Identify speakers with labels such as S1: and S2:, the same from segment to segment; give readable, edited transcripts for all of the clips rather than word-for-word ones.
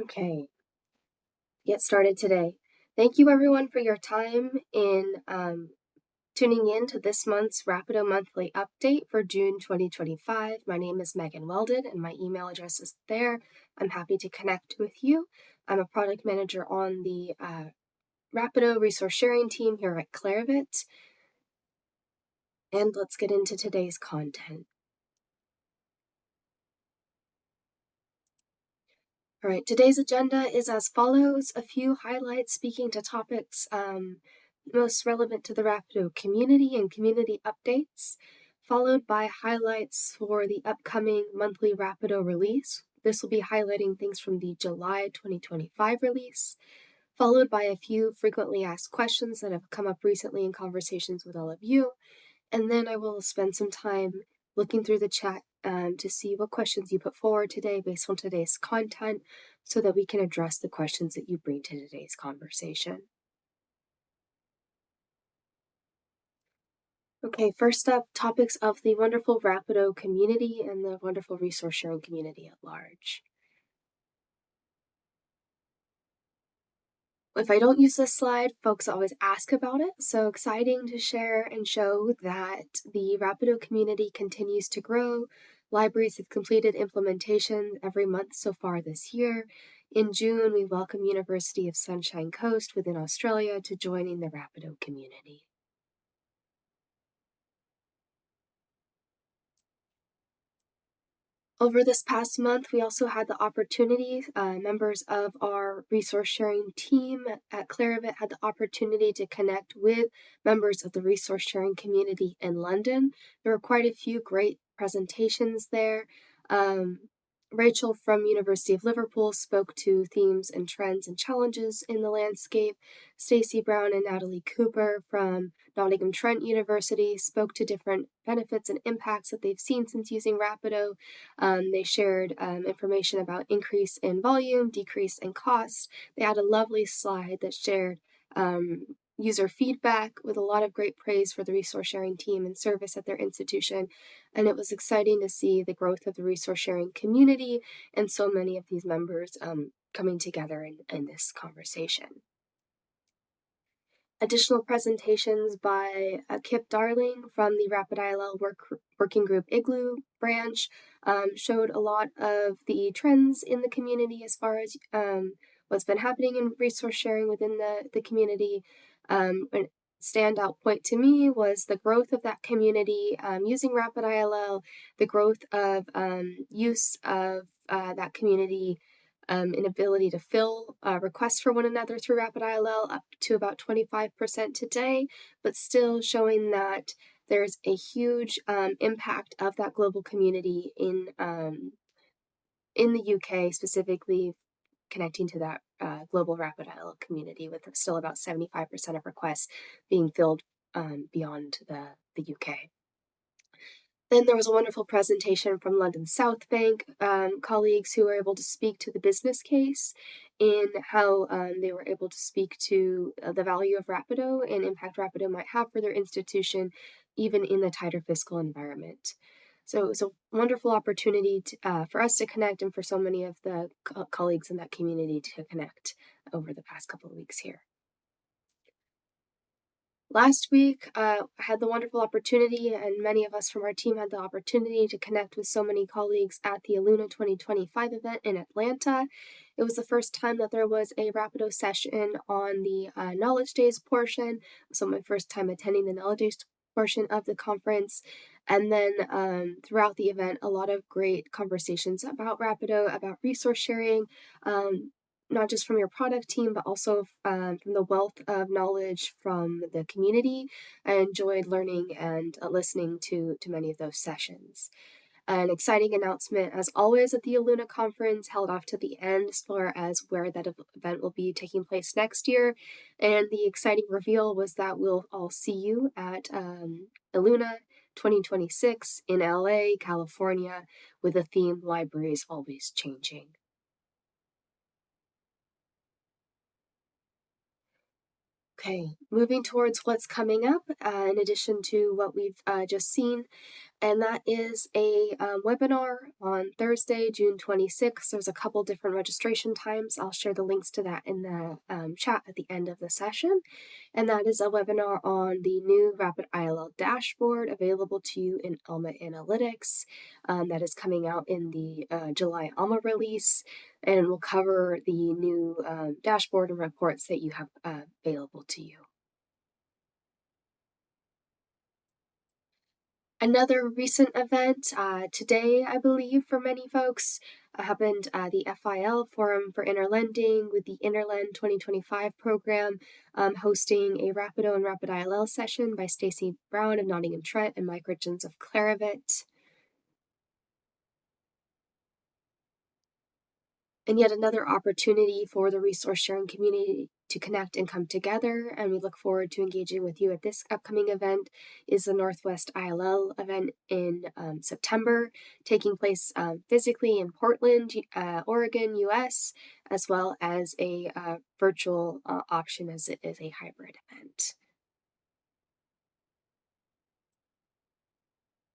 S1: Okay, get started today. Thank you everyone for your time in tuning in to this month's Rapido Monthly Update for June 2025. My name is Megan Weldon and my email address is there. I'm happy to connect with you. I'm a product manager on the Rapido resource sharing team here at Claravit. And let's get into today's content. All right, today's agenda is as follows: a few highlights speaking to topics most relevant to the Rapido community and community updates, followed by highlights for the upcoming monthly Rapido release. This will be highlighting things from the July 2025 release, followed by a few frequently asked questions that have come up recently in conversations with all of you. And then I will spend some time looking through the chat to see what questions you put forward today based on today's content so that we can address the questions that you bring to today's conversation. Okay, first up, topics of the wonderful Rapido community and the wonderful resource sharing community at large. If I don't use this slide, folks always ask about it, so exciting to share and show that the Rapido community continues to grow. Libraries have completed implementation every month so far this year. In June, we welcome University of Sunshine Coast within Australia to joining the Rapido community. Over this past month, we also had the opportunity, members of our resource sharing team at Claravit had the opportunity to connect with members of the resource sharing community in London. There were quite a few great presentations there. Rachel from University of Liverpool spoke to themes and trends and challenges in the landscape. Stacey Brown and Natalie Cooper from Nottingham Trent University spoke to different benefits and impacts that they've seen since using Rapido. They shared information about increase in volume, decrease in cost. They had a lovely slide that shared user feedback with a lot of great praise for the resource sharing team and service at their institution. And it was exciting to see the growth of the resource sharing community and so many of these members coming together in this conversation. Additional presentations by Kip Darling from the Rapid ILL Working Group Igloo branch showed a lot of the trends in the community as far as what's been happening in resource sharing within the community. A standout point to me was the growth of that community using Rapid ILL, the growth of use of that community an ability to fill requests for one another through Rapid ILL up to about 25% today, but still showing that there's a huge impact of that global community in the UK, specifically connecting to that global Rapid ILL community, with still about 75% of requests being filled beyond the UK. Then there was a wonderful presentation from London South Bank colleagues who were able to speak to the business case in how they were able to speak to the value of Rapido and impact Rapido might have for their institution, even in the tighter fiscal environment. So it was a wonderful opportunity for us to connect and for so many of the colleagues in that community to connect over the past couple of weeks here. Last week, I had the wonderful opportunity, and many of us from our team had the opportunity to connect with so many colleagues at the Aluna 2025 event in Atlanta. It was the first time that there was a Rapido session on the Knowledge Days portion, so my first time attending the Knowledge Days portion of the conference. And then throughout the event, a lot of great conversations about Rapido, about resource sharing, not just from your product team, but also from the wealth of knowledge from the community. I enjoyed learning and listening to many of those sessions. An exciting announcement, as always, at the Aluna conference, held off to the end as far as where that event will be taking place next year. And the exciting reveal was that we'll all see you at Aluna 2026 in LA, California, with the theme Libraries Always Changing. Okay, moving towards what's coming up, in addition to what we've just seen, and that is a webinar on Thursday, June 26th. There's a couple different registration times. I'll share the links to that in the chat at the end of the session. And that is a webinar on the new Rapid ILL dashboard available to you in Alma Analytics. That is coming out in the July Alma release, and will cover the new dashboard and reports that you have available to you. Another recent event today, I believe, for many folks, happened the FIL Forum for Interlending with the Interlend 2025 program, hosting a Rapido and Rapid ILL session by Stacey Brown of Nottingham Trent and Mike Richens of Claravit. And yet another opportunity for the resource sharing community to connect and come together. And we look forward to engaging with you at this upcoming event is the Northwest ILL event in September, taking place physically in Portland, Oregon, US, as well as a virtual option as it is a hybrid event.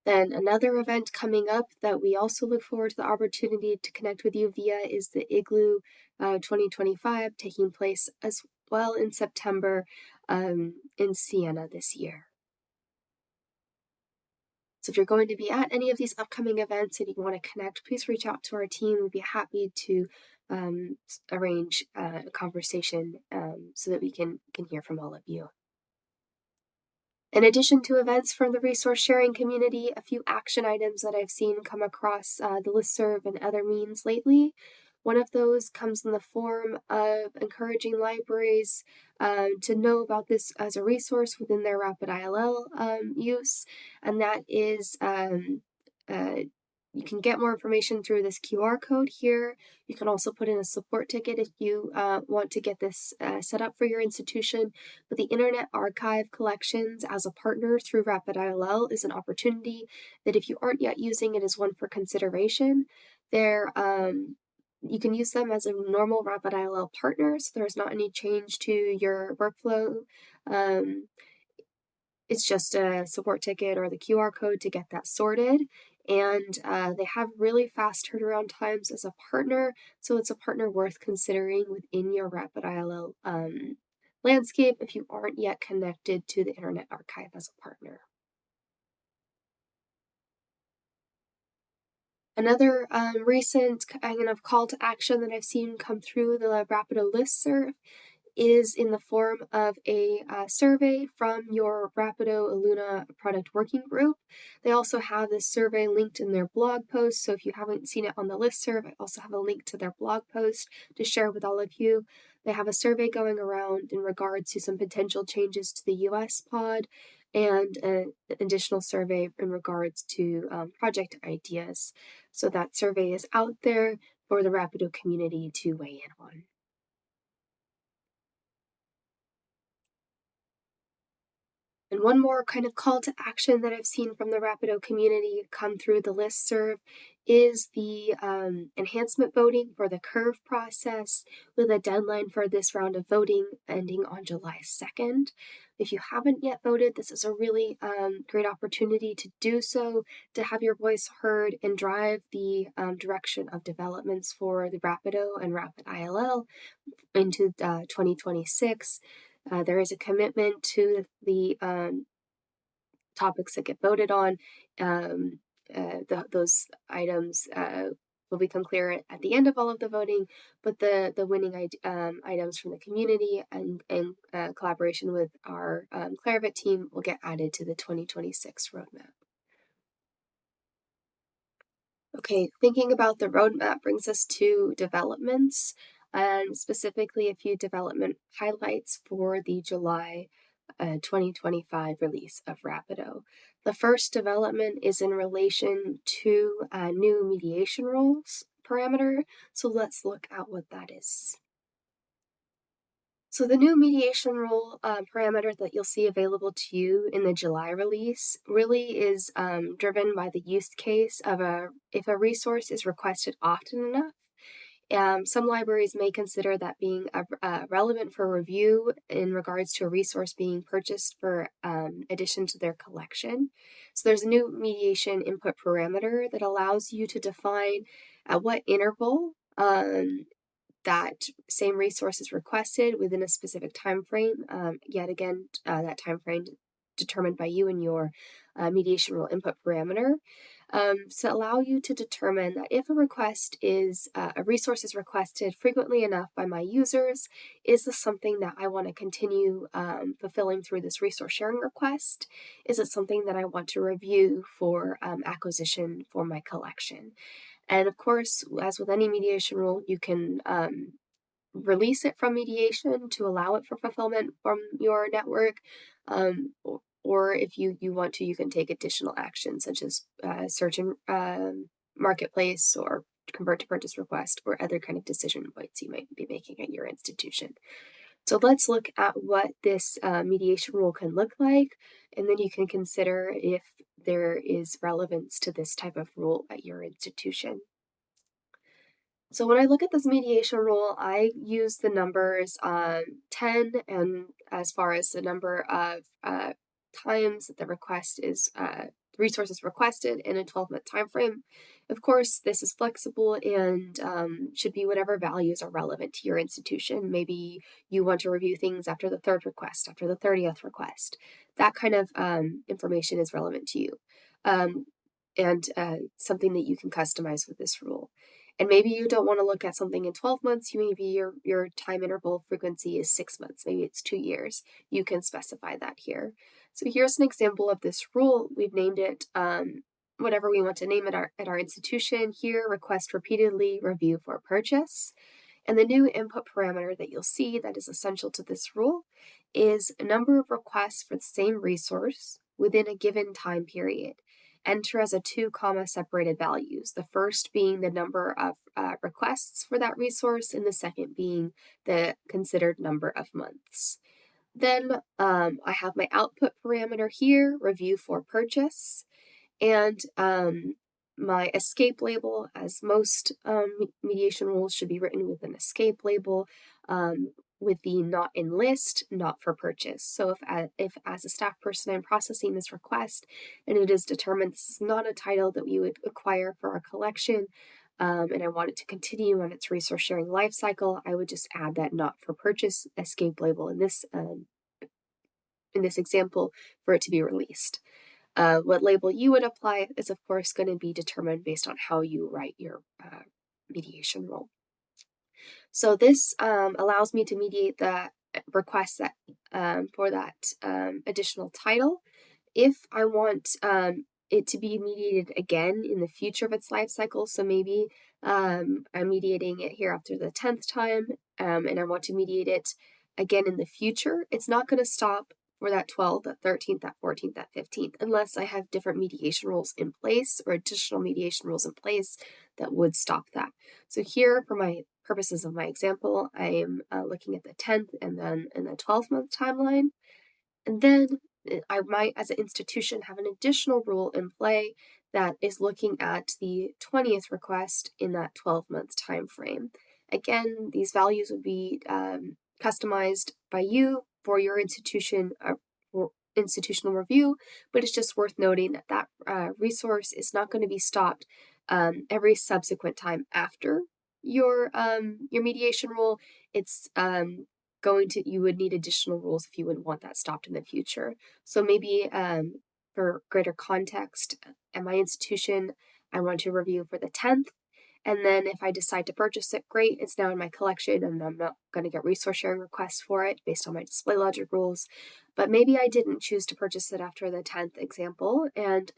S1: Then another event coming up that we also look forward to the opportunity to connect with you via is the Igloo 2025, taking place as well in September in Siena this year. So if you're going to be at any of these upcoming events and you want to connect, please reach out to our team. We'd be happy to arrange a conversation so that we can hear from all of you. In addition to events from the resource sharing community, a few action items that I've seen come across the listserv and other means lately. One of those comes in the form of encouraging libraries to know about this as a resource within their Rapid ILL use, and that is you can get more information through this QR code here. You can also put in a support ticket if you want to get this set up for your institution. But the Internet Archive collections as a partner through Rapid ILL is an opportunity that if you aren't yet using it is one for consideration. You can use them as a normal Rapid ILL partner, so there's not any change to your workflow. It's just a support ticket or the QR code to get that sorted. And they have really fast turnaround times as a partner, so it's a partner worth considering within your Rapid ILL landscape if you aren't yet connected to the Internet Archive as a partner. Another recent kind of call to action that I've seen come through the Rapido listserv is in the form of a survey from your Rapido Illuna product working group. They also have this survey linked in their blog post, so if you haven't seen it on the listserv, I also have a link to their blog post to share with all of you. They have a survey going around in regards to some potential changes to the US pod and an additional survey in regards to project ideas. So that survey is out there for the Rapido community to weigh in on. And one more kind of call to action that I've seen from the Rapido community come through the listserv is the enhancement voting for the curve process, with a deadline for this round of voting ending on July 2nd. If you haven't yet voted, this is a really great opportunity to do so, to have your voice heard and drive the direction of developments for the Rapido and Rapid ILL into 2026. There is a commitment to the topics that get voted on. Those items will become clear at the end of all of the voting, but the winning items from the community and collaboration with our Claravit team will get added to the 2026 roadmap. Okay, thinking about the roadmap brings us to developments, and specifically a few development highlights for the July 2025 release of Rapido. The first development is in relation to a new mediation rules parameter, so let's look at what that is. So the new mediation rule parameter that you'll see available to you in the July release really is driven by the use case of if a resource is requested often enough, Some libraries may consider that being relevant for review in regards to a resource being purchased for addition to their collection. So there's a new mediation input parameter that allows you to define at what interval that same resource is requested within a specific time frame. Yet again, that time frame determined by you and your mediation rule input parameter. To allow you to determine that if a resource is requested frequently enough by my users, is this something that I want to continue fulfilling through this resource sharing request? Is it something that I want to review for acquisition for my collection? And of course, as with any mediation rule, you can release it from mediation to allow it for fulfillment from your network. Or if you want to, you can take additional actions such as search in marketplace or convert to purchase request or other kind of decision points you might be making at your institution. So let's look at what this mediation rule can look like, and then you can consider if there is relevance to this type of rule at your institution. So when I look at this mediation rule, I use the numbers 10, and as far as the number of times that the resource is requested in a 12-month time frame. Of course, this is flexible and should be whatever values are relevant to your institution. Maybe you want to review things after the 3rd request, after the 30th request. That kind of information is relevant to you, and something that you can customize with this rule. And maybe you don't want to look at something in 12 months. Maybe your time interval frequency is 6 months. Maybe it's 2 years. You can specify that here. So here's an example of this rule. We've named it whatever we want to name it at our institution here. Request repeatedly, review for purchase. And the new input parameter that you'll see that is essential to this rule is a number of requests for the same resource within a given time period. Enter as a 2 comma separated values, the first being the number of requests for that resource and the second being the considered number of months. Then I have my output parameter here, review for purchase, and my escape label, as most mediation rules should be written with an escape label, with the not in list, not for purchase. So if as a staff person I'm processing this request and it is determined this is not a title that we would acquire for our collection, and I want it to continue on its resource sharing life cycle, I would just add that not for purchase escape label in this example for it to be released. What label you would apply is, of course, going to be determined based on how you write your mediation rule. So this allows me to mediate the request that for that additional title. If I want it to be mediated again in the future of its life cycle, so maybe I'm mediating it here after the 10th time, and I want to mediate it again in the future, it's not going to stop for that 12th, that 13th, that 14th, that 15th, unless I have different mediation rules in place or additional mediation rules in place that would stop that. So here, for my purposes of my example, I'm looking at the 10th and then in the 12-month timeline. And then I might, as an institution, have an additional rule in play that is looking at the 20th request in that 12-month time frame. Again, these values would be customized by you for your institution for institutional review, but it's just worth noting that resource is not going to be stopped every subsequent time after your mediation rule. It's you would need additional rules if you would want that stopped in the future. So maybe for greater context, at my institution, I want to review for the 10th. And then if I decide to purchase it, great, it's now in my collection and I'm not going to get resource sharing requests for it based on my display logic rules. But maybe I didn't choose to purchase it after the 10th example, and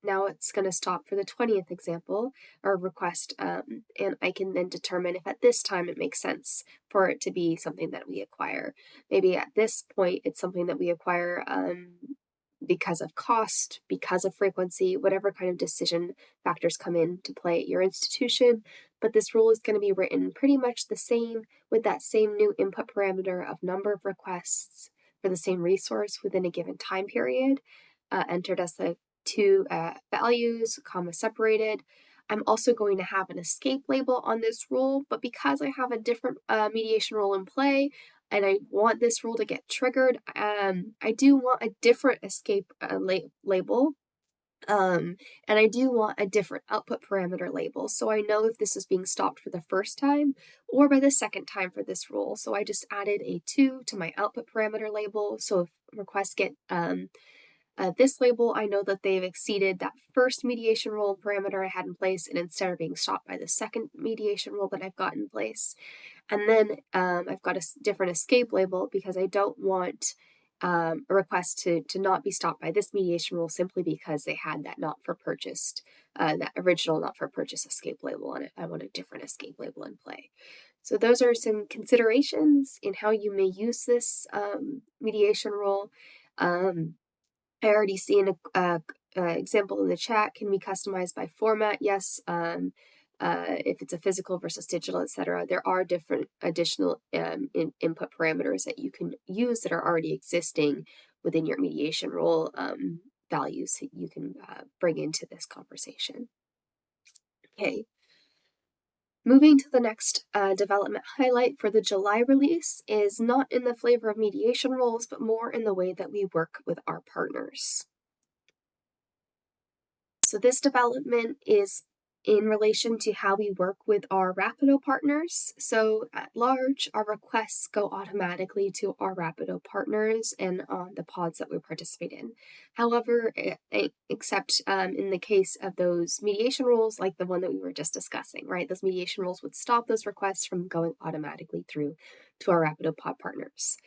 S1: now it's going to stop for the 20th example or request, and I can then determine if at this time it makes sense for it to be something that we acquire. Maybe at this point it's something that we acquire because of cost, because of frequency, whatever kind of decision factors come into play at your institution. But this rule is going to be written pretty much the same with that same new input parameter of number of requests for the same resource within a given time period, entered as the 2 values, comma separated. I'm also going to have an escape label on this rule, but because I have a different mediation rule in play and I want this rule to get triggered, I do want a different escape label. And I do want a different output parameter label, so I know if this is being stopped for the first time or by the second time for this rule. So I just added a 2 to my output parameter label, so if requests get this label, I know that they've exceeded that first mediation rule parameter I had in place, and instead of being stopped by the second mediation rule that I've got in place. And then I've got a different escape label because I don't want a request to not be stopped by this mediation rule simply because they had that not for purchased, that original not for purchase escape label on it. I want a different escape label in play. So those are some considerations in how you may use this mediation rule. I already seen a example in the chat. Can be customized by format. Yes. If it's a physical versus digital, etc. There are different additional input parameters that you can use that are already existing within your mediation rule values that you can bring into this conversation. Okay. Moving to the next development highlight for the July release is not in the flavor of mediation rules, but more in the way that we work with our partners. So this development is in relation to how we work with our Rapido partners. So at large, our requests go automatically to our Rapido partners and on the pods that we participate in. However, except in the case of those mediation rules, like the one that we were just discussing, right? Those mediation rules would stop those requests from going automatically through to our Rapido pod partners.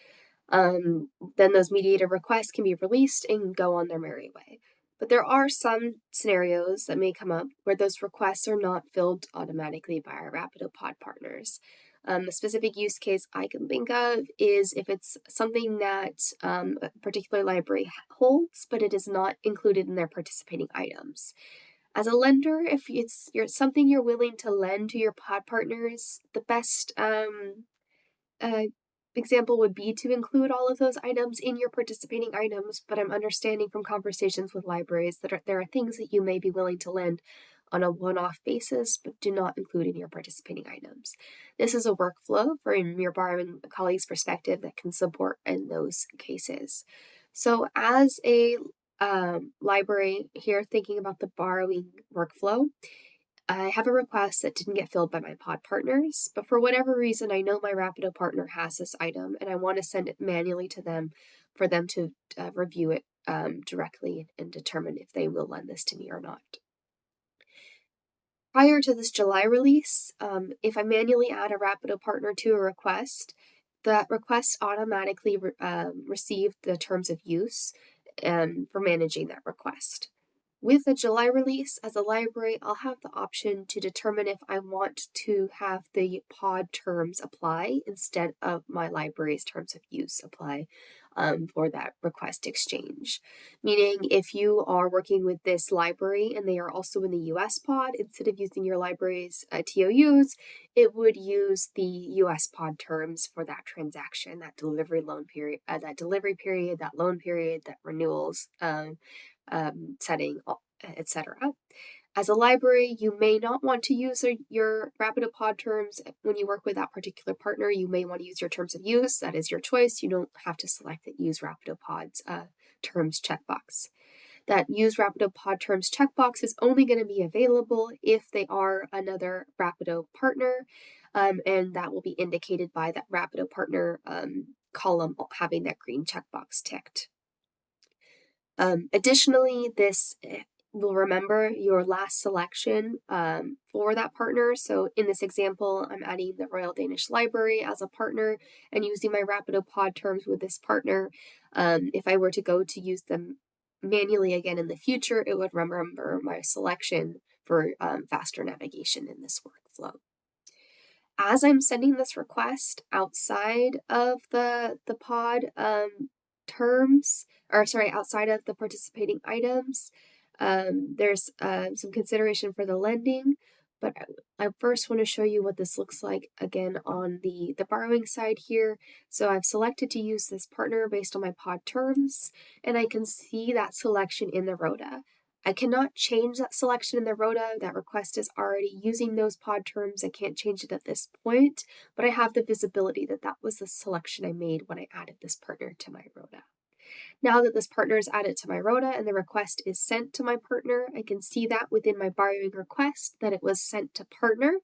S1: Then those mediated requests can be released and go on their merry way. But there are some scenarios that may come up where those requests are not filled automatically by our Rapido pod partners. The specific use case I can think of is if it's something that a particular library holds, but it is not included in their participating items. As a lender, if it's something you're willing to lend to your pod partners, the best example would be to include all of those items in your participating items, but I'm understanding from conversations with libraries that there are things that you may be willing to lend on a one-off basis, but do not include in your participating items. This is a workflow from your borrowing colleague's perspective that can support in those cases. So as a library here thinking about the borrowing workflow, I have a request that didn't get filled by my pod partners, but for whatever reason, I know my Rapido partner has this item and I want to send it manually to them for them to review it directly and determine if they will lend this to me or not. Prior to this July release, if I manually add a Rapido partner to a request, that request automatically received the terms of use for managing that request. With the July release, as a library, I'll have the option to determine if I want to have the pod terms apply instead of my library's terms of use apply for that request exchange. Meaning, if you are working with this library and they are also in the US pod, instead of using your library's TOUs, it would use the US pod terms for that transaction, that delivery loan period, that delivery period, that loan period, that renewals setting, etc. As a library, you may not want to use your Rapido pod terms when you work with that particular partner. You may want to use your terms of use. That is your choice. You don't have to select the use Rapido pods terms checkbox. That use Rapido pod terms checkbox is only going to be available if they are another Rapido partner, and that will be indicated by that Rapido partner column having that green checkbox ticked. Additionally, this will remember your last selection for that partner. So in this example, I'm adding the Royal Danish Library as a partner and using my Rapido pod terms with this partner. If I were to go to use them manually again in the future, it would remember my selection for faster navigation in this workflow. As I'm sending this request outside of the pod terms, or sorry, outside of the participating items, there's some consideration for the lending, but I first want to show you what this looks like again on the borrowing side here. So I've selected to use this partner based on my pod terms, and I can see that selection in the rota. I cannot change that selection in the rota. That request is already using those pod terms. I can't change it at this point, but I have the visibility that that was the selection I made when I added this partner to my rota. Now that this partner is added to my rota and the request is sent to my partner, I can see that within my borrowing request that it was sent to partner.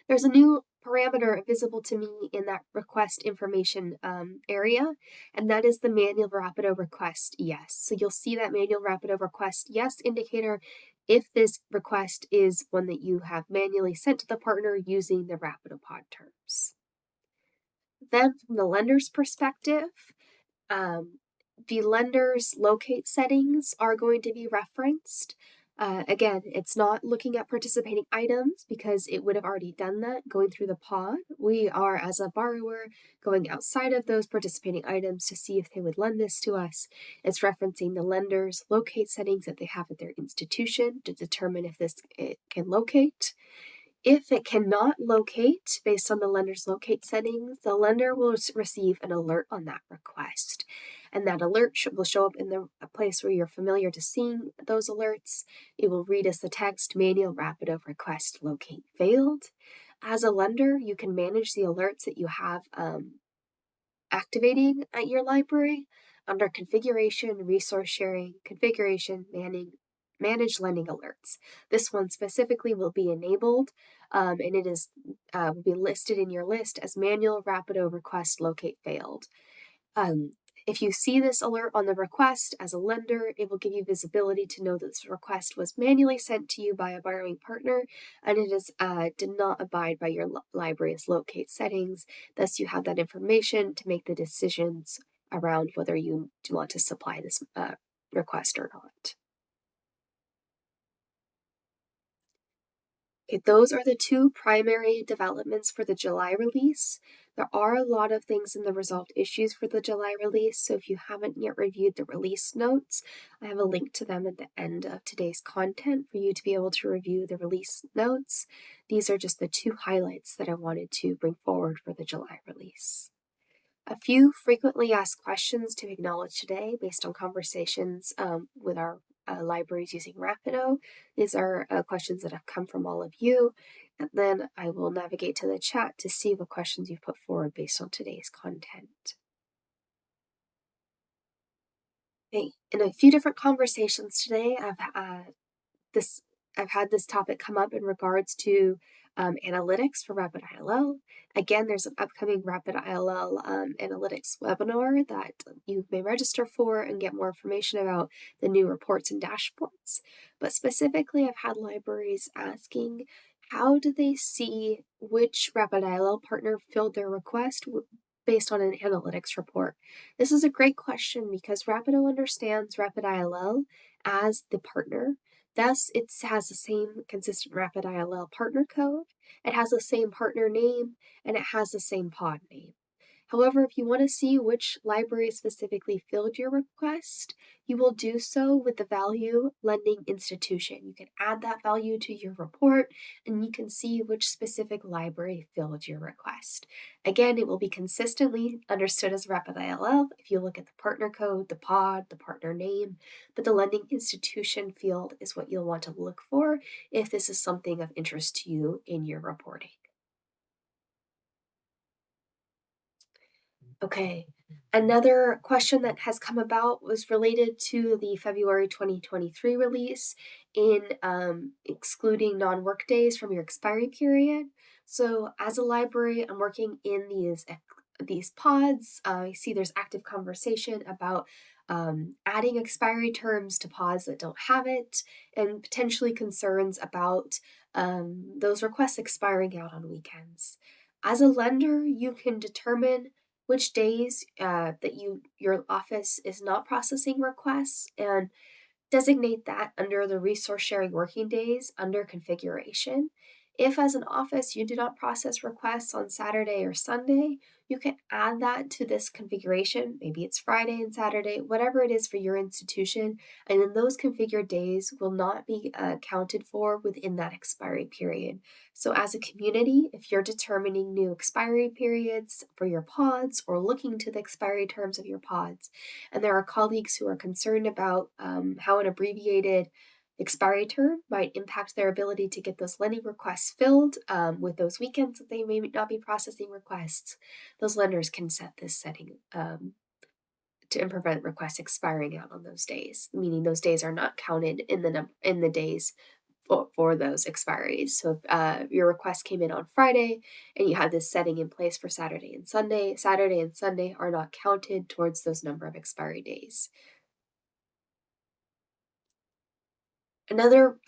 S1: There's a new parameter visible to me in that request information area, and that is the manual Rapido request yes. So you'll see that manual Rapido request yes indicator if this request is one that you have manually sent to the partner using the Rapido pod terms. Then from the lender's perspective, the lender's locate settings are going to be referenced. Again, it's not looking at participating items because it would have already done that going through the pod. We are, as a borrower, going outside of those participating items to see if they would lend this to us. It's referencing the lender's locate settings that they have at their institution to determine if it can locate. If it cannot locate based on the lender's locate settings, the lender will receive an alert on that request. And that alert will show up in a place where you're familiar to seeing those alerts. It will read as the text manual Rapido request locate failed. As a lender, you can manage the alerts that you have activating at your library under configuration, resource sharing, configuration, manage lending alerts. This one specifically will be enabled, and it is will be listed in your list as manual Rapido request locate failed. If you see this alert on the request as a lender, it will give you visibility to know that this request was manually sent to you by a borrowing partner and it did not abide by your library's locate settings. Thus, you have that information to make the decisions around whether you want to supply this request or not. Okay, those are the two primary developments for the July release. There are a lot of things in the resolved issues for the July release, so if you haven't yet reviewed the release notes, I have a link to them at the end of today's content for you to be able to review the release notes. These are just the two highlights that I wanted to bring forward for the July release. A few frequently asked questions to acknowledge today based on conversations with our libraries using Rapido. These are questions that have come from all of you, and then I will navigate to the chat to see what questions you've put forward based on today's content. Okay, in a few different conversations today, I've had this topic come up in regards to analytics for Rapid ILL. Again, there's an upcoming Rapid ILL analytics webinar that you may register for and get more information about the new reports and dashboards. But specifically, I've had libraries asking, how do they see which Rapid ILL partner filled their request based on an analytics report? This is a great question because Rapido understands Rapid ILL as the partner. Thus, it has the same consistent Rapid ILL partner code, it has the same partner name, and it has the same pod name. However, if you want to see which library specifically filled your request, you will do so with the value lending institution. You can add that value to your report and you can see which specific library filled your request. Again, it will be consistently understood as Rapid ILL if you look at the partner code, the pod, the partner name, but the lending institution field is what you'll want to look for if this is something of interest to you in your reporting. Okay, another question that has come about was related to the February 2023 release in excluding non-work days from your expiry period. So as a library, I'm working in these pods. I see there's active conversation about adding expiry terms to pods that don't have it, and potentially concerns about those requests expiring out on weekends. As a lender, you can determine which days that your office is not processing requests and designate that under the resource sharing working days under configuration. If as an office you do not process requests on Saturday or Sunday, you can add that to this configuration. Maybe it's Friday and Saturday, whatever it is for your institution, and then those configured days will not be accounted for within that expiry period. So, as a community, if you're determining new expiry periods for your pods or looking to the expiry terms of your pods, and there are colleagues who are concerned about how an abbreviated expiry term might impact their ability to get those lending requests filled with those weekends that they may not be processing requests, those lenders can set this setting to prevent requests expiring out on those days, meaning those days are not counted in the days for those expiries. So if your request came in on Friday and you had this setting in place for Saturday and Sunday are not counted towards those number of expiry days. Another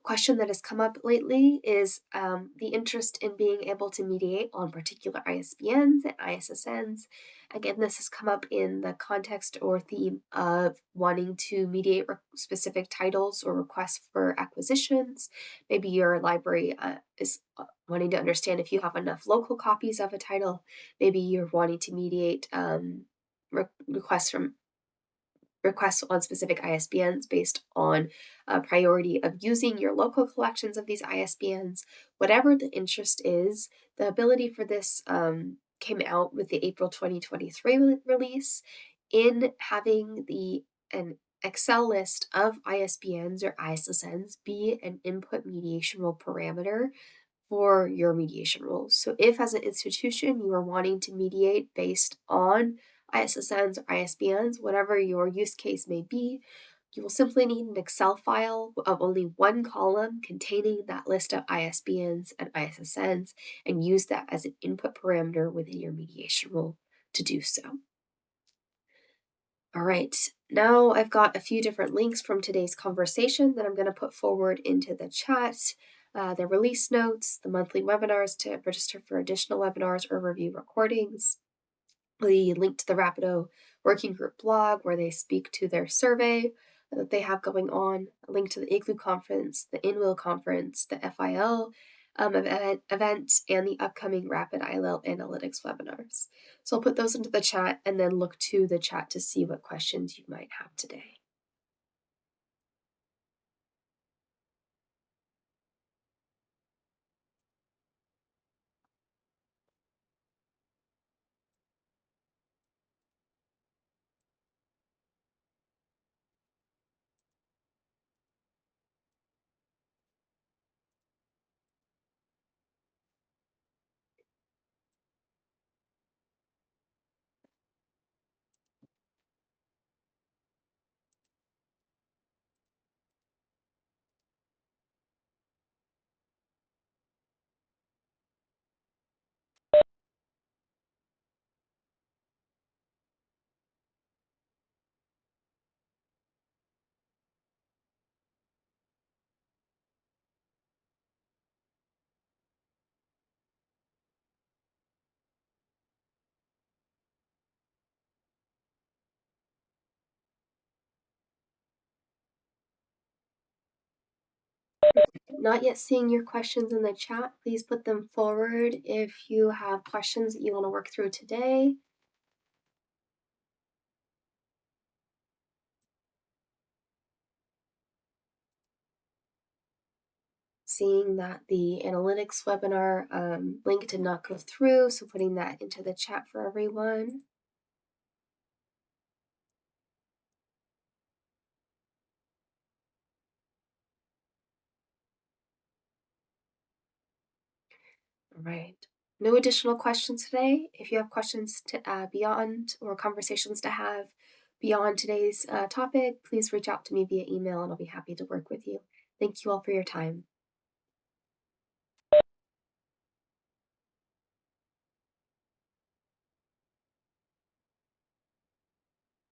S1: question that has come up lately is the interest in being able to mediate on particular ISBNs and ISSNs. Again, this has come up in the context or theme of wanting to mediate specific titles or requests for acquisitions. Maybe your library is wanting to understand if you have enough local copies of a title. Maybe you're wanting to mediate requests on specific ISBNs based on priority of using your local collections of these ISBNs. Whatever the interest is, the ability for this came out with the April 2023 release in having an Excel list of ISBNs or ISSNs be an input mediation rule parameter for your mediation rules. So if as an institution you are wanting to mediate based on ISSNs or ISBNs, whatever your use case may be, you will simply need an Excel file of only one column containing that list of ISBNs and ISSNs and use that as an input parameter within your mediation rule to do so. All right, now I've got a few different links from today's conversation that I'm going to put forward into the chat. The release notes, the monthly webinars to register for additional webinars or review recordings, the link to the Rapido working group blog where they speak to their survey that they have going on, a link to the Igloo conference, the InWill conference, the FIL event, and the upcoming Rapid ILL analytics webinars. So I'll put those into the chat and then look to the chat to see what questions you might have today. Not yet seeing your questions in the chat. Please put them forward if you have questions that you want to work through today. Seeing that the analytics webinar link did not go through, so putting that into the chat for everyone. All right. No additional questions today. If you have questions to beyond or conversations to have beyond today's topic, please reach out to me via email and I'll be happy to work with you. Thank you all for your time.